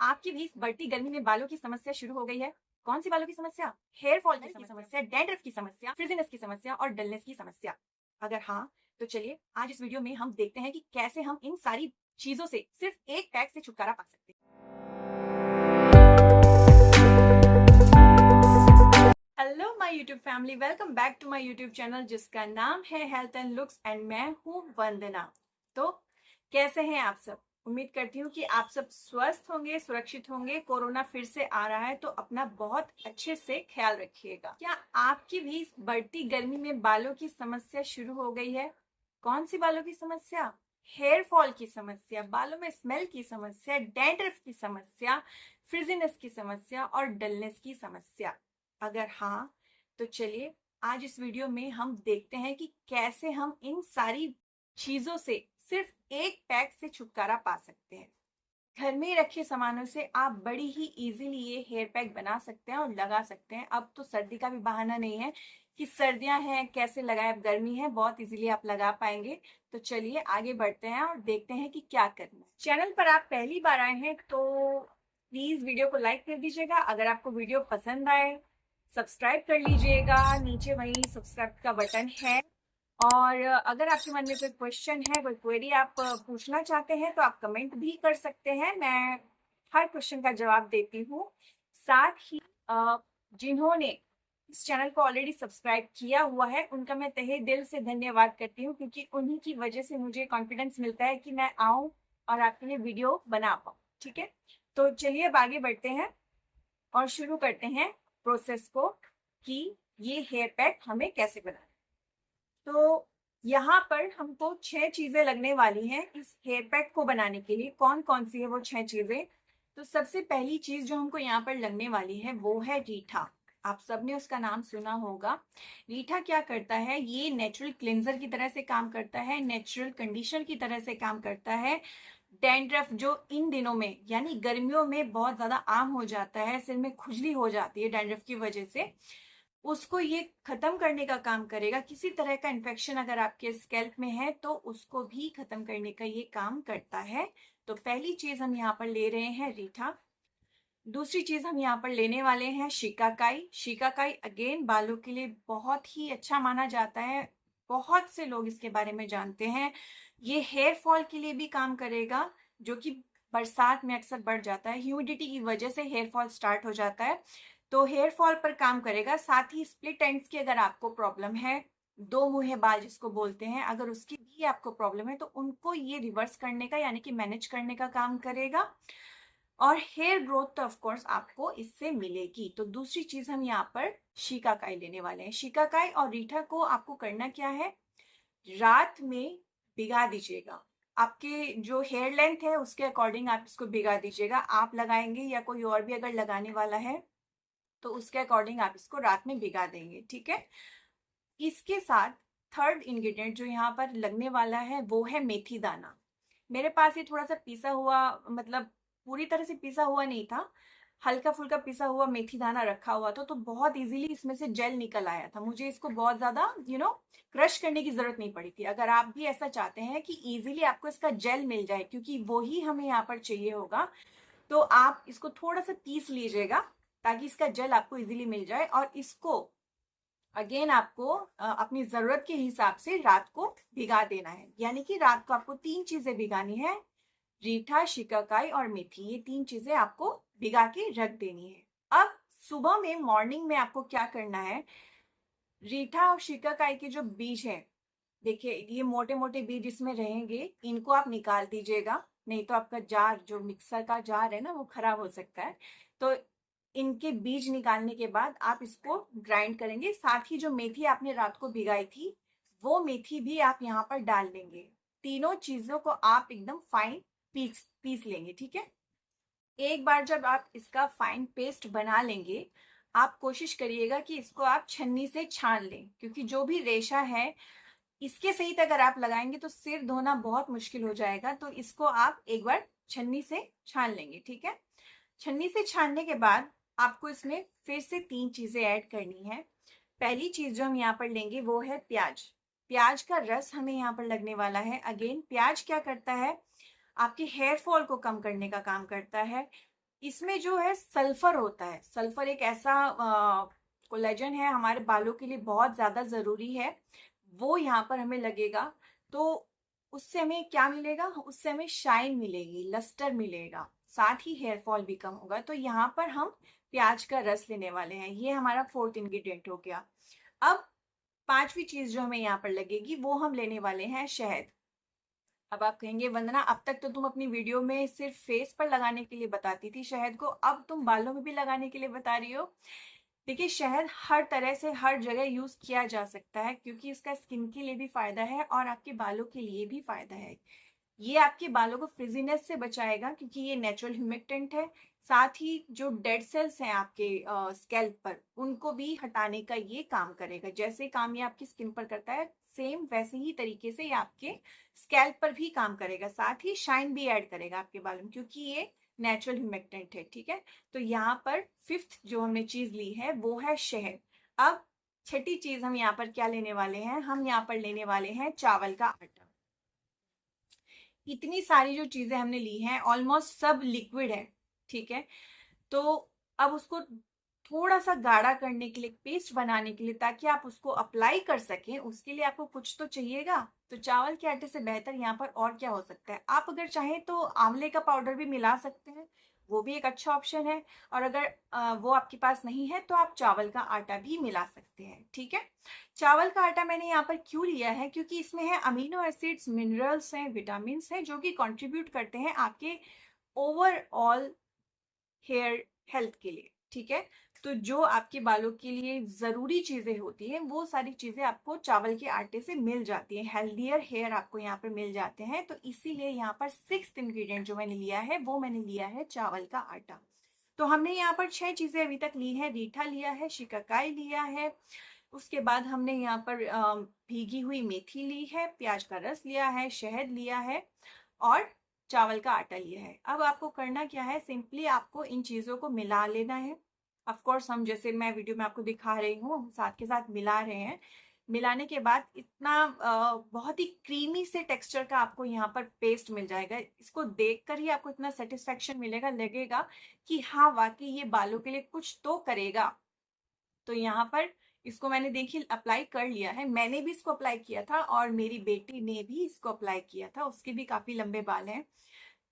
आपकी भी इस बढ़ती गर्मी में बालों की समस्या शुरू हो गई है? कौन सी बालों की समस्या? हेयर फॉल की समस्या, डैंड्रफ की समस्या, फ्रिजीनेस की समस्या और डलनेस की समस्या। अगर हाँ, तो चलिए आज इस वीडियो में हम देखते हैं कि कैसे हम इन सारी चीजों से सिर्फ एक पैक से छुटकारा पा सकते हैं। Hello my YouTube family, welcome back to my YouTube channel जिसका नाम है हेल्थ एंड लुक्स एंड मैं हूँ वंदना। तो कैसे हैं आप सब? उम्मीद करती हूँ कि आप सब स्वस्थ होंगे, सुरक्षित होंगे। कोरोना फिर से आ रहा है तो अपना बहुत अच्छे से ख्याल रखिएगा। क्या आपकी भी इस बढ़ती गर्मी में बालों की समस्या शुरू हो गई है? कौन सी बालों की समस्या? हेयर फॉल की समस्या, बालों में स्मेल की समस्या, डैंड्रफ की समस्या, फ्रिजीनेस की समस्या और डलनेस की समस्या। अगर हाँ, तो चलिए आज इस वीडियो में हम देखते हैं कि कैसे हम इन सारी चीजों से सिर्फ एक पैक से छुटकारा पा सकते हैं। घर में रखे सामानों से आप बड़ी ही इजीली ये हेयर पैक बना सकते हैं और लगा सकते हैं। अब तो सर्दी का भी बहाना नहीं है कि सर्दियां हैं कैसे लगाए, अब गर्मी है, बहुत इजीली आप लगा पाएंगे। तो चलिए आगे बढ़ते हैं और देखते हैं कि क्या करना है। चैनल पर आप पहली बार आए हैं तो प्लीज वीडियो को लाइक कर दीजिएगा। अगर आपको वीडियो पसंद आए सब्सक्राइब कर लीजिएगा, नीचे वही सब्सक्राइब का बटन है। और अगर आपके मन में कोई क्वेश्चन है, कोई क्वेरी आप पूछना चाहते हैं तो आप कमेंट भी कर सकते हैं। मैं हर क्वेश्चन का जवाब देती हूँ। साथ ही जिन्होंने इस चैनल को ऑलरेडी सब्सक्राइब किया हुआ है उनका मैं तहे दिल से धन्यवाद करती हूँ, क्योंकि उन्हीं की वजह से मुझे कॉन्फिडेंस मिलता है कि मैं आऊँ और आपके लिए वीडियो बना पाऊँ। ठीक है, तो चलिए अब आगे बढ़ते हैं और शुरू करते हैं प्रोसेस को कि ये हेयर पैक हमें कैसे बनाना है। तो यहाँ पर हमको 6 चीजें लगने वाली हैं इस हेयर पैक को बनाने के लिए। कौन कौन सी है वो 6 चीजें? तो सबसे पहली चीज जो हमको यहाँ पर लगने वाली है वो है रीठा। आप सबने उसका नाम सुना होगा। रीठा क्या करता है? ये नेचुरल क्लिंजर की तरह से काम करता है, नेचुरल कंडीशनर की तरह से काम करता है। डैंड्रफ जो इन दिनों में यानी गर्मियों में बहुत ज्यादा आम हो जाता है, सिर में खुजली हो जाती है डैंड्रफ की वजह से, उसको ये खत्म करने का काम करेगा। किसी तरह का इन्फेक्शन अगर आपके स्कैल्प में है तो उसको भी खत्म करने का ये काम करता है। तो पहली चीज हम यहाँ पर ले रहे हैं रीठा। दूसरी चीज हम यहाँ पर लेने वाले हैं शिकाकाई। शिकाकाई अगेन बालों के लिए बहुत ही अच्छा माना जाता है, बहुत से लोग इसके बारे में जानते हैं। ये हेयर फॉल के लिए भी काम करेगा, जो कि बरसात में अक्सर बढ़ जाता है, ह्यूमिडिटी की वजह से हेयर फॉल स्टार्ट हो जाता है, तो हेयर फॉल पर काम करेगा। साथ ही स्प्लिट एंड्स की अगर आपको प्रॉब्लम है, दो मुंहे बाल जिसको बोलते हैं, अगर उसकी भी आपको प्रॉब्लम है तो उनको ये रिवर्स करने का यानी कि मैनेज करने का काम करेगा। और हेयर ग्रोथ तो ऑफ कोर्स आपको इससे मिलेगी। तो दूसरी चीज हम यहाँ पर शिकाकाई लेने वाले हैं। शिकाकाई और रीठा को आपको करना क्या है? रात में भिगा दीजिएगा। आपके जो हेयर लेंथ है उसके अकॉर्डिंग आप इसको भिगा दीजिएगा। आप लगाएंगे या कोई और भी अगर लगाने वाला है तो उसके अकॉर्डिंग आप इसको रात में भिगा देंगे। ठीक है, इसके साथ थर्ड इंग्रेडिएंट जो यहाँ पर लगने वाला है वो है मेथी दाना। मेरे पास ये थोड़ा सा पिसा हुआ, मतलब पूरी तरह से पिसा हुआ नहीं था, हल्का फुल्का पिसा हुआ मेथी दाना रखा हुआ था, तो बहुत इजीली इसमें से जेल निकल आया था। मुझे इसको बहुत ज्यादा क्रश करने की जरूरत नहीं पड़ी थी। अगर आप भी ऐसा चाहते हैं कि इजीली आपको इसका जेल मिल जाए, क्योंकि वो ही हमें यहाँ पर चाहिए होगा, तो आप इसको थोड़ा सा पीस लीजिएगा ताकि इसका जेल आपको इजीली मिल जाए। और इसको अगेन आपको अपनी जरूरत के हिसाब से रात को भिगा देना है। यानी कि रात को आपको 3 चीजें भिगानी है, रीठा, शिकाकाई और मेथी। ये 3 चीजें आपको भिगा के रख देनी है। अब सुबह में, मॉर्निंग में आपको क्या करना है? रीठा और शिकाकाई के जो बीज है, देखिए ये मोटे मोटे बीज इसमें रहेंगे, इनको आप निकाल दीजिएगा, नहीं तो आपका जार, जो मिक्सर का जार है ना, वो खराब हो सकता है। तो इनके बीज निकालने के बाद आप इसको ग्राइंड करेंगे। साथ ही जो मेथी आपने रात को भिगाई थी वो मेथी भी आप यहाँ पर डाल लेंगे। तीनों चीजों को आप एकदम फाइन पीस पीस लेंगे। ठीक है, एक बार जब आप इसका फाइन पेस्ट बना लेंगे, आप कोशिश करिएगा कि इसको आप छन्नी से छान लें, क्योंकि जो भी रेशा है इसके सहित अगर आप लगाएंगे तो सिर धोना बहुत मुश्किल हो जाएगा। तो इसको आप एक बार छन्नी से छान लेंगे। ठीक है, छन्नी से छानने के बाद आपको इसमें फिर से 3 चीजें ऐड करनी है। पहली चीज जो हम यहाँ पर लेंगे वो है प्याज। प्याज का रस हमें यहाँ पर लगने वाला है। अगेन प्याज क्या करता है? आपके हेयर फॉल को कम करने का काम करता है। इसमें जो है सल्फर होता है। सल्फर एक ऐसा कोलेजन है, हमारे बालों के लिए बहुत ज्यादा जरूरी है। वो यहाँ पर हमें लगेगा तो उससे हमें क्या मिलेगा, उससे हमें शाइन मिलेगी, लस्टर मिलेगा, साथ ही हेयर फॉल भी कम होगा। तो यहाँ पर हम प्याज का रस लेने वाले हैं, ये हमारा फोर्थ इंग्रेडिएंट हो गया। अब पांचवी चीज जो हमें यहाँ पर लगेगी वो हम लेने वाले हैं शहद। अब आप कहेंगे वंदना, अब तक तो तुम अपनी वीडियो में सिर्फ फेस पर लगाने के लिए बताती थी शहद को, अब तुम बालों में भी लगाने के लिए बता रही हो। देखिए, शहद हर तरह से हर जगह यूज किया जा सकता है, क्योंकि इसका स्किन के लिए भी फायदा है और आपके बालों के लिए भी फायदा है। ये आपके बालों को फ्रिजीनेस से बचाएगा, क्योंकि ये नेचुरल ह्यूमिक्टेंट है। साथ ही जो डेड सेल्स हैं आपके स्कैल्प पर, उनको भी हटाने का ये काम करेगा। जैसे काम ये आपकी स्किन पर करता है, सेम वैसे ही तरीके से ये आपके स्कैल्प पर भी काम करेगा। साथ ही शाइन भी ऐड करेगा आपके बालों में, क्योंकि ये नेचुरल ह्यूमिक्टेंट है। ठीक है, तो यहाँ पर फिफ्थ जो हमने चीज ली है वो है शहद। अब छठी चीज हम यहाँ पर क्या लेने वाले हैं, हम यहाँ पर लेने वाले हैं चावल का आटा। इतनी सारी जो चीजें हमने ली हैं ऑलमोस्ट सब लिक्विड है। ठीक है, तो अब उसको थोड़ा सा गाढ़ा करने के लिए, पेस्ट बनाने के लिए, ताकि आप उसको अप्लाई कर सकें, उसके लिए आपको कुछ तो चाहिएगा। तो चावल के आटे से बेहतर यहाँ पर और क्या हो सकता है। आप अगर चाहें तो आंवले का पाउडर भी मिला सकते हैं, वो भी एक अच्छा ऑप्शन है। और अगर वो आपके पास नहीं है तो आप चावल का आटा भी मिला सकते हैं। ठीक है, चावल का आटा मैंने यहाँ पर क्यों लिया है, क्योंकि इसमें है अमीनो एसिड्स, मिनरल्स हैं, विटामिन हैं, जो कि कंट्रीब्यूट करते हैं आपके ओवरऑल हेयर हेल्थ के लिए। ठीक है, तो जो आपके बालों के लिए जरूरी चीजें होती है वो सारी चीजें आपको चावल के आटे से मिल जाती है। हेल्दियर हेयर आपको यहाँ पर मिल जाते हैं। तो इसीलिए यहाँ पर सिक्स्थ इंग्रेडिएंट जो मैंने लिया है वो मैंने लिया है चावल का आटा। तो हमने यहाँ पर 6 चीजें अभी तक ली है। रीठा लिया है, शिकाकाई लिया है, उसके बाद हमने यहाँ पर भीगी हुई मेथी ली है, प्याज का रस लिया है, शहद लिया है और चावल का आटा लिया है। अब आपको करना क्या है, सिंपली आपको इन चीजों को मिला लेना है। ऑफ कोर्स हम जैसे मैं वीडियो में आपको दिखा रही हूँ साथ के साथ मिला रहे हैं। मिलाने के बाद इतना बहुत ही क्रीमी से टेक्सचर का आपको यहाँ पर पेस्ट मिल जाएगा। इसको देखकर ही आपको इतना सेटिस्फेक्शन मिलेगा, लगेगा कि हाँ वाकई ये बालों के लिए कुछ तो करेगा। तो यहाँ पर इसको मैंने देखिए अप्लाई कर लिया है। मैंने भी इसको अप्लाई किया था और मेरी बेटी ने भी इसको अप्लाई किया था, उसके भी काफी लंबे बाल हैं।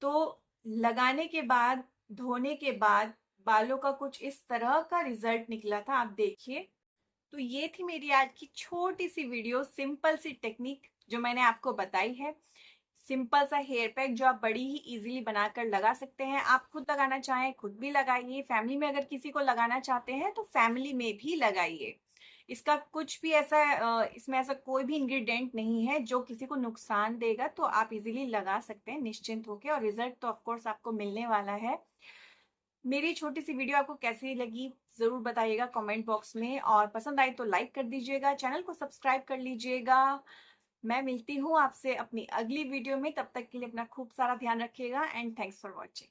तो लगाने के बाद, धोने के बाद बालों का कुछ इस तरह का रिजल्ट निकला था, आप देखिए। तो ये थी मेरी आज की छोटी सी वीडियो, सिंपल सी टेक्निक जो मैंने आपको बताई है। सिंपल सा हेयर पैक जो आप बड़ी ही इजीली बनाकर लगा सकते हैं। आप खुद लगाना चाहें खुद भी लगाइए, फैमिली में अगर किसी को लगाना चाहते हैं तो फैमिली में भी लगाइए। इसका कुछ भी ऐसा इसमें ऐसा कोई भी इंग्रेडिएंट नहीं है जो किसी को नुकसान देगा। तो आप इजीली लगा सकते हैं निश्चिंत होकर, और रिजल्ट तो ऑफ कोर्स आपको मिलने वाला है। मेरी छोटी सी वीडियो आपको कैसी लगी जरूर बताइएगा कमेंट बॉक्स में, और पसंद आई तो लाइक कर दीजिएगा, चैनल को सब्सक्राइब कर लीजिएगा। मैं मिलती हूँ आपसे अपनी अगली वीडियो में, तब तक के लिए अपना खूब सारा ध्यान रखिएगा एंड थैंक्स फॉर वॉचिंग।